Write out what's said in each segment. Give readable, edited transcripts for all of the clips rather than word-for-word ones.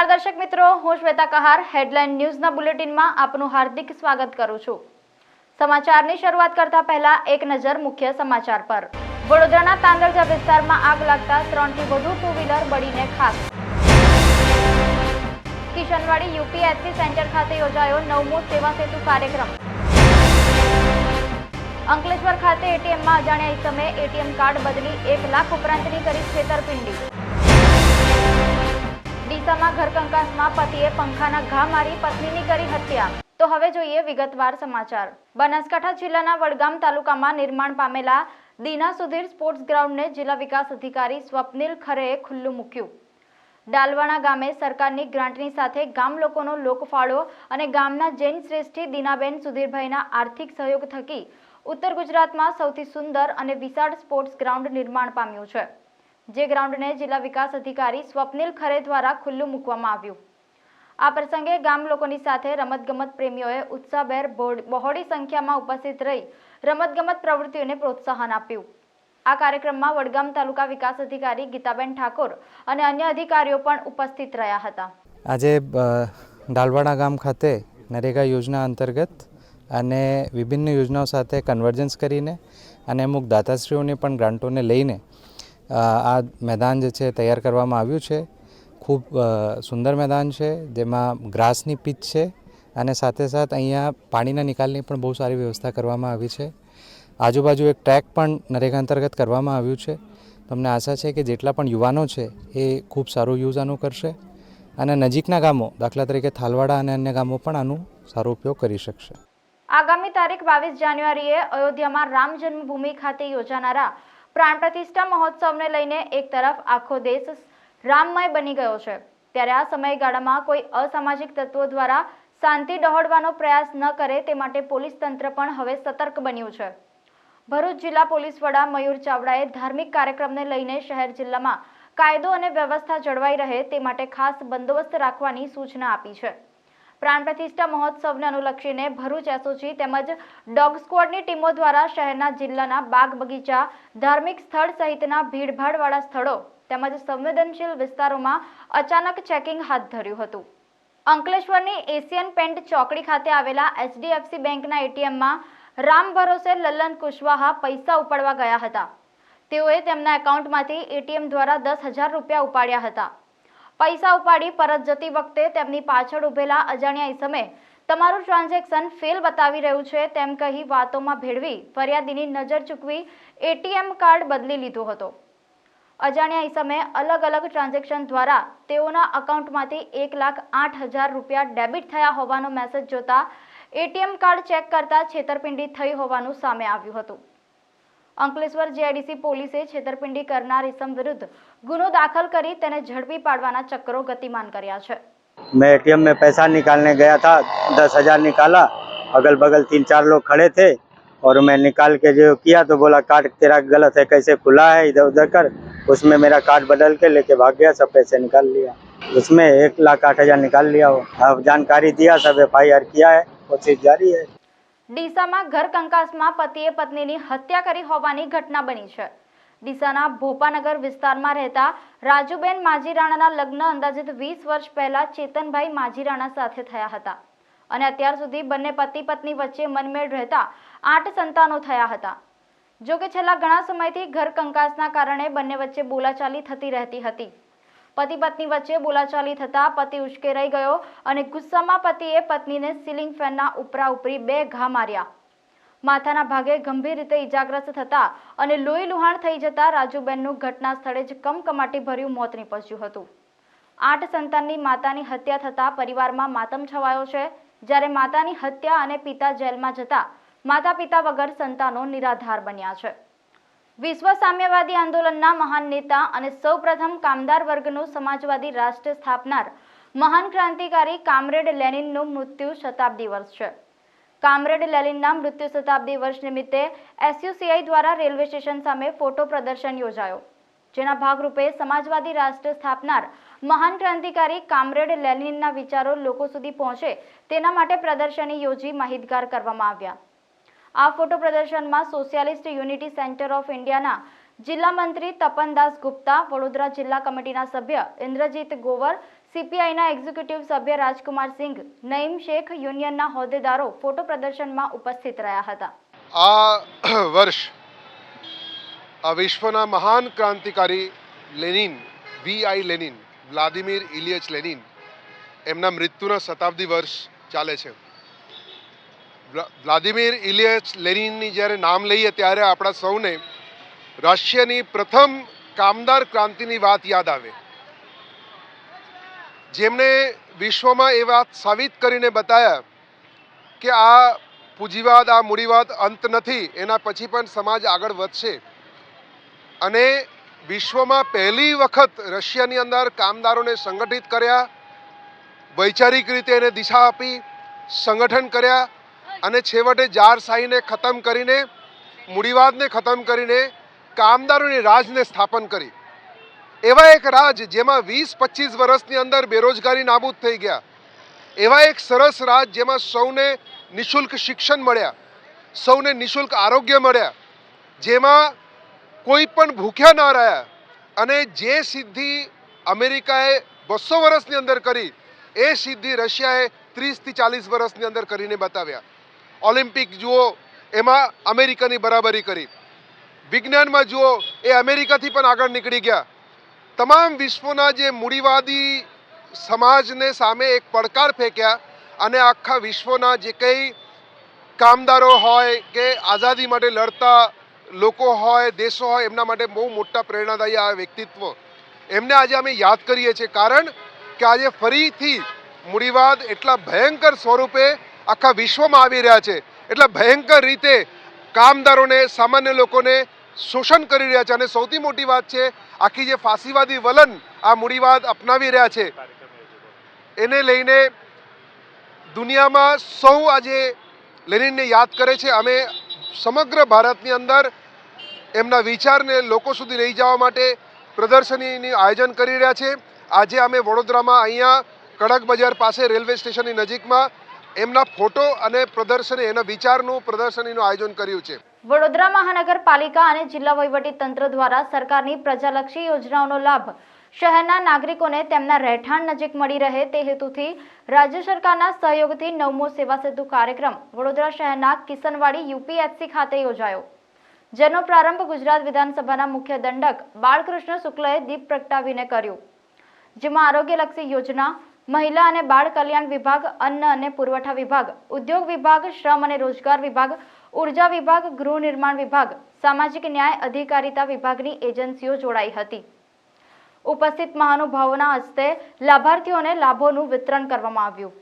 નમસ્કાર દર્શક મિત્રો, હું શ્વેતા કહાર હેડલાઇન ન્યૂઝના બુલેટિનમાં આપનું હાર્દિક સ્વાગત કરું છું। સમાચારની શરૂઆત કરતા પહેલા એક નજર મુખ્ય સમાચાર પર। વડોદરાના તાંદરજા વિસ્તારમાં આગ લાગતા 3 થી વધુ ટુ વ્હીલર બળીને ખાખ। કિશનવાડી યુપીએસસી સેન્ટર ખાતે યોજાયો 9મો સેવા સેતુ કાર્યક્રમ। અંકલેશ્વર ખાતે એટીએમમાં અજાણ્યા ઇસમે એટીએમ કાર્ડ બદલી 1 લાખ ઉપરાંતની કરી છેતરપિંડી। ડીસામાં ઘરકંકાસમાં પતિએ પંખાના ઘા મારી પત્નીની કરી હત્યા। તો હવે જોઈએ વિગતવાર સમાચાર। બનાસકાંઠા જિલ્લાના વડગામ તાલુકામાં નિર્માણ પામેલા દીના સુધીર સ્પોર્ટ્સ ગ્રાઉન્ડને જિલ્લા વિકાસ અધિકારી સ્વપ્નિલ ખરેએ ખુલ્લું મૂક્યું। ડાલવાણા ગામે સરકારની ગ્રાન્ટની સાથે ગામ લોકોનો લોકફાળો અને ગામના જૈન શ્રેષ્ઠી દીનાબેન સુધીરભાઈના આર્થિક સહયોગ થકી ઉત્તર ગુજરાતમાં સૌથી સુંદર અને વિશાળ સ્પોર્ટ્સ ગ્રાઉન્ડ નિર્માણ પામ્યું છે, જે ગ્રાઉન્ડને જિલ્લા વિકાસ અધિકારી સ્વપ્નિલ ખરે દ્વારા ખુલ્લું મૂકવામાં આવ્યું। આ પ્રસંગે ગામ લોકોની સાથે રમતગમત પ્રેમીઓએ ઉત્સાહભેર બહોળી સંખ્યામાં ઉપસ્થિત રહી રમતગમત પ્રવૃત્તિઓને પ્રોત્સાહન આપ્યું। આ કાર્યક્રમમાં વડગામ તાલુકા વિકાસ અધિકારી ગીતાબેન ઠાકોર અને અન્ય અધિકારીઓ પણ ઉપસ્થિત રહ્યા હતા। આજે ડાલવાડા ગામ ખાતે નરેગા યોજના અંતર્ગત અને વિભિન્ન યોજનાઓ સાથે કન્વર્જન્સ કરીને અને અમુક દાતાશ્રીઓની પણ ગ્રાન્ટોને લઈને આ મેદાન જે છે તૈયાર કરવામાં આવ્યું છે। ખૂબ સુંદર મેદાન છે, જેમાં ગ્રાસની પીચ છે અને સાથે સાથ અહીંયા પાણીના નિકાલની પણ બહુ સારી વ્યવસ્થા કરવામાં આવી છે। આજુબાજુ એક ટ્રેક પણ નરેગા અંતર્ગત કરવામાં આવ્યું છે। તમને આશા છે કે જેટલા પણ યુવાનો છે એ ખૂબ સારું યુઝ આનું કરશે અને નજીકના ગામો દાખલા તરીકે થાલવાડા અને અન્ય ગામો પણ આનું સારો ઉપયોગ કરી શકશે। આગામી તારીખ 22 જાન્યુઆરીએ અયોધ્યામાં રામ જન્મભૂમિ ખાતે યોજાનારા પ્રાણ પ્રતિષ્ઠા મહોત્સવને લઈને એક તરફ આખો દેશ રામમય બની ગયો છે, ત્યારે આ સમયગાળામાં કોઈ અસામાજિક તત્વો દ્વારા શાંતિ ડહોળવાનો પ્રયાસ ન કરે તે માટે પોલીસ તંત્ર પણ હવે સતર્ક બન્યું છે। ભરૂચ જિલ્લા પોલીસ વડા મયુર ચાવડાએ ધાર્મિક કાર્યક્રમને લઈને શહેર જિલ્લામાં કાયદો અને વ્યવસ્થા જળવાઈ રહે તે માટે ખાસ બંદોબસ્ત રાખવાની સૂચના આપી છે। પ્રાણ પ્રતિષ્ઠા મહોત્સવને અનુલક્ષીને ભરૂચ એસઓજી તેમજ ડોગ સ્ક્વોડની ટીમો દ્વારા શહેરના જિલ્લાના બાગ બગીચા, ધાર્મિક સ્થળ સહિતના ભીડભાડવાળા સ્થળો તેમજ સંવેદનશીલ વિસ્તારોમાં અચાનક ચેકિંગ હાથ ધર્યું હતું। અંકલેશ્વરની એશિયન પેન્ટ ચોકડી ખાતે આવેલા એચડીએફસી બેંકના એટીએમમાં રામ ભરોસે લલ્લન કુશવાહા પૈસા ઉપાડવા ગયા હતા। તેઓએ તેમના એકાઉન્ટમાંથી એટીએમ દ્વારા 10,000 રૂપિયા ઉપાડ્યા હતા। પૈસા ઉપાડી પરત જતી વખતે તેમની પાછળ ઉભેલા અજાણ્યા ઇસમે તમારું ટ્રાન્ઝેક્શન ફેલ બતાવી રહ્યું છે તેમ કહી વાતોમાં ભેળવી ફરિયાદીની નજર ચૂકવી એટીએમ કાર્ડ બદલી લીધો હતો। અજાણ્યા ઇસમે અલગ અલગ ટ્રાન્ઝેક્શન દ્વારા તેઓના અકાઉન્ટમાંથી 1,08,000 રૂપિયા ડેબિટ થયા હોવાનો મેસેજ જોતા એટીએમ કાર્ડ ચેક કરતા છેતરપિંડી થઈ હોવાનું સામે આવ્યું હતું। અંકલેશ્વર જેઆઈડીસી પોલીસે છેતરપિંડી કરનાર ઇસમ વિરુદ્ધ गुनो दाखिल करी तेने झड़पी पाड़वाना चक्करों गतिमान કર્યા છે। मैं एटीएम में पैसा निकालने गया था, 10,000 निकाला। अगल बगल 3-4 लोग खड़े थे और मैं निकाल के जो किया तो बोला कार्ड तेरा गलत है, कैसे खुला है इधर उधर कर। उसमें मेरा कार्ड बदल के लेके भाग गया, सब पैसे निकाल लिया। उसमें 1,08,000 निकाल लिया। वो अब जानकारी दिया, सब FIR किया है, कोशिश जारी है। ડીસામાં ઘર કંકાસમાં પતિએ પત્નીની હત્યા કરી હોવાની ઘટના બની છે। ડીસાના ભોપાનગર વિસ્તારમાં રહેતા રાજુબેન માજીરાણાના લગ્ન અંદાજિત 20 વર્ષ પહેલા ચેતનભાઈ માજીરાણા સાથે થયા હતા અને અત્યાર સુધી બંને પતિ પત્ની વચ્ચે મનમેળ રહેતા 8 સંતાનો થયા હતા। જો કે છેલ્લા ઘણા સમયથી ઘર કંકાસના કારણે બંને વચ્ચે બોલાચાલી થતી રહેતી હતી। પતિ પત્ની વચ્ચે બોલાચાલી થતા પતિ ઉશ્કેરાઈ ગયો અને ગુસ્સામાં પતિએ પત્નીને સીલિંગ ફેનના ઉપરા ઉપરી 2 ઘા માર્યા। માથાના ભાગે ગંભીર રીતે ઇજાગ્રસ્ત થતા અને લોહી લુહાણ થઈ જતા રાજુબેનનું ઘટના સ્થળે જ કમકમાટી ભર્યું મોત નીપજ્યું હતું। 8 સંતાનની માતાની હત્યા થતા પરિવારમાં માતમ છવાયો છે, જ્યારે માતાની હત્યા અને પિતા જેલમાં જતા માતા પિતા વગર સંતાનો નિરાધાર બન્યા છે। વિશ્વ સામ્યવાદી આંદોલનના મહાન નેતા અને સૌપ્રથમ કામદાર વર્ગનું સમાજવાદી રાષ્ટ્ર સ્થાપનાર મહાન ક્રાંતિકારી કામરેડ લેનિનનું મૃત્યુ શતાબ્દી વર્ષ છે। કામરેડ લેનિનના મૃત્યુ શતાબ્દી વર્ષ નિમિત્તે એસયુસીઆઈ દ્વારા રેલવે સ્ટેશન સામે ફોટો પ્રદર્શન યોજાયો, જેના ભાગરૂપે સમાજવાદી રાષ્ટ્ર સ્થાપનાર મહાન ક્રાંતિકારી કામરેડ લેનિનના વિચારો લોકો સુધી પહોંચે તેના માટે પ્રદર્શની યોજી માહિતગાર કરવામાં આવ્યા। આ ફોટો પ્રદર્શનમાં સોશિયાલિસ્ટ યુનિટી સેન્ટર ઓફ ઇન્ડિયાના જિલ્લા મંત્રી તપનદાસ ગુપ્તા, વડોદરા જિલ્લા કમિટીના સભ્ય ઇન્દ્રજીત ગોવર, સીપીઆઈના એક્ઝિક્યુટિવ સભ્ય રાજકુમાર સિંઘ, નઈમ શેખ, યુનિયનના હોદ્દેદારો ફોટો પ્રદર્શનમાં ઉપસ્થિત રહ્યા હતા. આ વર્ષ આ વિશ્વના મહાન ક્રાંતિકારી Lenin, VI Lenin, Vladimir Ilyich Lenin, એમના મૃત્યુના શતાબ્દી વર્ષ ચાલે છે. વ્લાદિમીર ઇલિયચ લેનિનની જ્યારે નામ લઈએ ત્યારે આપણા સૌને રશિયાની પ્રથમ કામદાર ક્રાંતિની વાત યાદ આવે, જેમણે વિશ્વમાં એ વાત સાબિત કરીને બતાવ્યા કે આ પૂંજીવાદ, આ મૂડીવાદ અંત નથી, એના પછી પણ સમાજ આગળ વધશે. અને વિશ્વમાં પહેલી વખત રશિયાની અંદર કામદારોને સંગઠિત કર્યા, વૈચારિક રીતે એને દિશા આપી, સંગઠન કર્યા અને છેવટે જારશાહીને ખતમ કરીને, મૂડીવાદને ખતમ કરીને કામદારોની રાજને સ્થાપન કરી. એવા એક રાજ જેમાં 20-25 વર્ષની અંદર બેરોજગારી નાબૂદ થઈ ગયા, એવા એક સરસ રાજ જેમાં સૌને નિઃશુલ્ક શિક્ષણ મળ્યા, સૌને નિઃશુલ્ક આરોગ્ય મળ્યા, જેમાં કોઈ પણ ભૂખ્યા ના રહ્યા. અને જે સિદ્ધિ અમેરિકાએ 200 વર્ષની અંદર કરી, એ સિદ્ધિ રશિયાએ 30થી 40 વર્ષની અંદર કરીને બતાવ્યા. ઓલિમ્પિક જુઓ, એમાં અમેરિકાની બરાબરી કરી. વિજ્ઞાનમાં જુઓ, એ અમેરિકાથી પણ આગળ નીકળી ગયા. તમામ વિશ્વના જે મૂડીવાદી સમાજને સામે એક પડકાર ફેંક્યા અને આખા વિશ્વના જે કંઈ કામદારો હોય કે આઝાદી માટે લડતા લોકો હોય, દેશો હોય, એમના માટે બહુ મોટા પ્રેરણાદાયી આ વ્યક્તિત્વ. એમને આજે અમે યાદ કરીએ છીએ, કારણ કે આજે ફરીથી મૂડીવાદ એટલા ભયંકર સ્વરૂપે આખા વિશ્વમાં આવી રહ્યા છે, એટલા ભયંકર રીતે કામદારોને, સામાન્ય લોકોને શોષણ કરી રહ્યા છે. અને સૌથી મોટી વાત છે, આખી જે ફાંસીવાદી વલણ આ મૂડીવાદ અપનાવી રહ્યા છે, એને લઈને દુનિયામાં સૌ આજે લેનિનને યાદ કરે છે. અમે સમગ્ર ભારતની અંદર એમના વિચારને લોકો સુધી લઈ જવા માટે પ્રદર્શનીનું આયોજન કરી રહ્યા છે. આજે અમે વડોદરામાં અહીંયા કડક બજાર પાસે રેલવે સ્ટેશનની નજીકમાં એમના ફોટો અને પ્રદર્શની, એના વિચારનું પ્રદર્શનીનું આયોજન કર્યું છે. વડોદરા મહાનગરપાલિકા અને જિલ્લા વહીવટી તંત્ર દ્વારા સરકારની પ્રજાલક્ષી યોજનાઓનો લાભ શહેરના નાગરિકોને તેમના રહેઠાણ નજીક મળી રહે તે હેતુથી રાજ્ય સરકારના સહયોગથી 9મો સેવા સેતુ કાર્યક્રમ વડોદરા શહેરના કિશનવાડી યુપીએસસી ખાતે યોજાયો, જેનો પ્રારંભ ગુજરાત વિધાનસભાના મુખ્ય દંડક બાળકૃષ્ણ શુક્લએ દીપ પ્રગટાવીને કર્યો, જેમાં આરોગ્યલક્ષી યોજના, મહિલા અને બાળ કલ્યાણ વિભાગ, અન્ન અને પુરવઠા વિભાગ, ઉદ્યોગ વિભાગ, શ્રમ અને રોજગાર વિભાગ, ઉર્જા વિભાગ, ગૃહ નિર્માણ વિભાગ, સામાજિક ન્યાય અધિકારિતા વિભાગની એજન્સીઓ જોડાઈ હતી. ઉપસ્થિત મહાનુભાવોના હસ્તે લાભાર્થીઓને લાભોનું વિતરણ કરવામાં આવ્યું.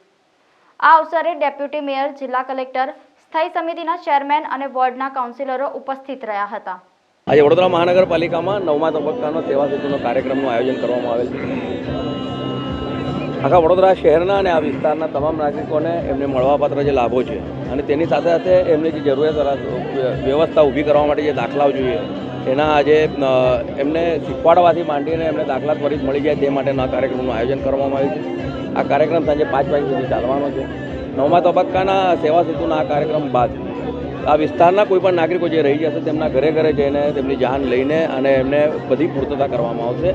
આ અવસરે ડેપ્યુટી મેયર, જિલ્લા કલેક્ટર, સ્થાયી સમિતિના ચેરમેન અને વોર્ડના કાઉન્સિલરો ઉપસ્થિત રહ્યા હતા. આજે વડોદરા મહાનગરપાલિકામાં 9મા તબક્કાનો સેવા સેતુનો કાર્યક્રમનું આયોજન કરવામાં આવેલ છે. આખા વડોદરા શહેરના અને આ વિસ્તારના તમામ નાગરિકોને એમને મળવાપાત્ર જે લાભો છે અને તેની સાથે સાથે એમની જે જરૂરિયાત વ્યવસ્થા ઊભી કરવા માટે જે દાખલાઓ જોઈએ, એના આજે એમને શીખવાડવાથી માંડીને એમને દાખલા ત્વરિત મળી જાય તે માટેના કાર્યક્રમનું આયોજન કરવામાં આવ્યું છે. આ કાર્યક્રમ સાંજે 5 વાગ્યા સુધી ચાલવાનો છે. 9મા તબક્કાના સેવા સેતુના આ કાર્યક્રમ બાદ આ વિસ્તારના કોઈ પણ નાગરિકો જે રહી જશે તેમના ઘરે ઘરે જઈને તેમની જાન લઈને અને એમને બધી પૂર્તતા કરવામાં આવશે.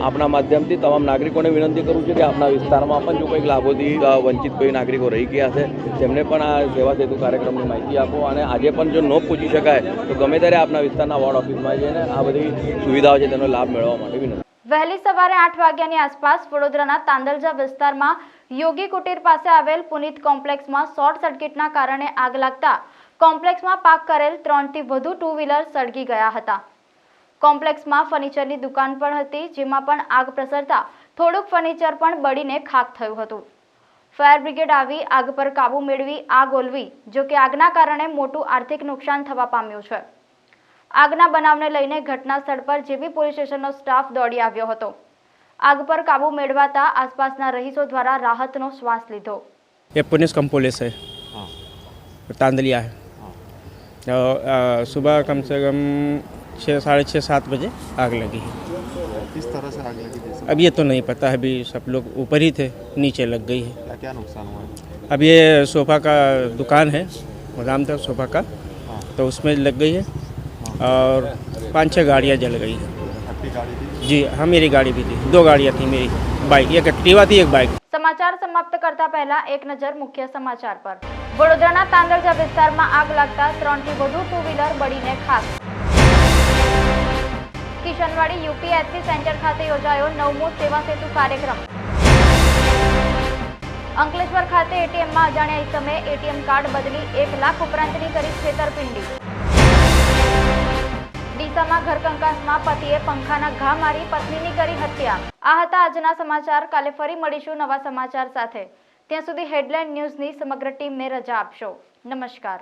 આપણા માધ્યમથી તમામ નાગરિકોને વિનંતી કરું છું કે આપણા વિસ્તારમાં પણ જો કોઈક લાભોથી વંચિત કોઈ નાગરિકો રહી ગયા છે તેમને પણ આ સેવા સેતુ કાર્યક્રમની માહિતી આપો. અને આજે પણ જો ન પૂછી શકાય તો ગમે ત્યારે આપણા વિસ્તારના વોર્ડ ઓફિસમાં જઈને આ બધી સુવિધાઓ છે તેનો લાભ મેળવવા માટે વિનંતી. વહેલી સવારે 8 વાગ્યાની આસપાસ વડોદરાના તાંદલજા વિસ્તારમાં યોગી કુટીર પાસે આવેલ પુનિત કોમ્પ્લેક્સમાં શોર્ટ સર્કિટના કારણે આગ લાગતા કોમ્પ્લેક્સમાં પાર્ક કરેલ 3થી વધુ 2 વ્હીલર સળગી ગયા હતા. કોમ્પ્લેક્સમાં ફર્નિચરની દુકાન પણ હતી, જેમાં પણ આગ પ્રસરતા થોડુંક ફર્નિચર પણ બળીને ખાખ થયું હતું. ફાયર બ્રિગેડ આવી આગ પર કાબુ મેળવી આગ ઓલવી, જો કે આગના કારણે મોટું આર્થિક નુકસાન થવા પામ્યું છે. આગના બનાવને લઈને ઘટના સ્થળ પર જેબી પોલીસ સ્ટેશનનો સ્ટાફ દોડી આવ્યો હતો. આગ પર કાબુ મેળવાતા આસપાસના રહીશો દ્વારા રાહતનો શ્વાસ લીધો. ये पुनिस कम्पोलेस है, तांदलिया है। सुबह कम से कम 6, साढ़े 6, 7 बजे आग लगी है। किस तरह से आग लगी थी? अब ये तो नहीं पता है, अभी सब लोग ऊपर ही थे, नीचे लग गई है। क्या क्या नुकसान हुआ है? अब ये सोफ़ा का दुकान है, गोदाम था सोफ़ा का, तो उसमें लग गई है और 5-6 गाड़ियाँ जल गई हैं। आपकी गाड़ी थी? जी हाँ, मेरी गाड़ी भी थी, 2 गाड़ियाँ थी मेरी, बाइक, एक एक्टिवा थी, एक बाइक। સમાચાર સમાપ્ત કરતા પહેલા એક નજર મુખ્ય સમાચાર પર। વડોદરાના તાંદળજા વિસ્તારમાં આગ લાગતા 3 થી વધુ ટુ વ્હીલર બળીને ખાખ। કિશનવાડી યુપીએસસી સેન્ટર ખાતે યોજાયો 9મો સેવા સેતુ કાર્યક્રમ। અંકલેશ્વર ખાતે એટીએમમાં અજાણ્યા ઇસમે એટીએમ કાર્ડ બદલી 1 લાખ ઉપરાંતની કરી છેતરપિંડી। ડીસામાં ઘરકંકાસમાં પતિએ પંખાના ઘા મારી પત્નીની કરી હત્યા। આ હતા આજના સમાચાર। કાલે ફરી મળીશું નવા સમાચાર સાથે। ત્યાં સુધી હેડલાઇન ન્યૂઝની સમગ્ર ટીમને રજા આપશો। નમસ્કાર।